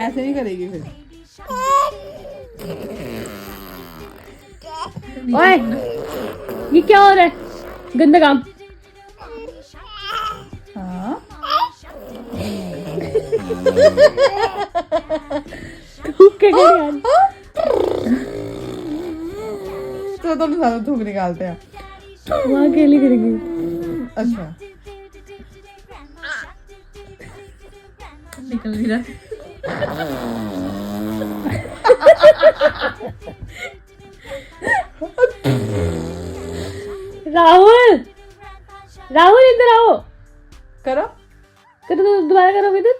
ऐसे नहीं करेगी फिर। ओए ये क्या हो रहा है, गंदा काम। हाँ थूक के गई यार। तो दोनों साथ थूक निकालते हैं। वहाँ अकेली करेगी। अच्छा निकल भी रहा। राहुल राहुल इधर आओ। करो। करो तो दोबारा करो इधर।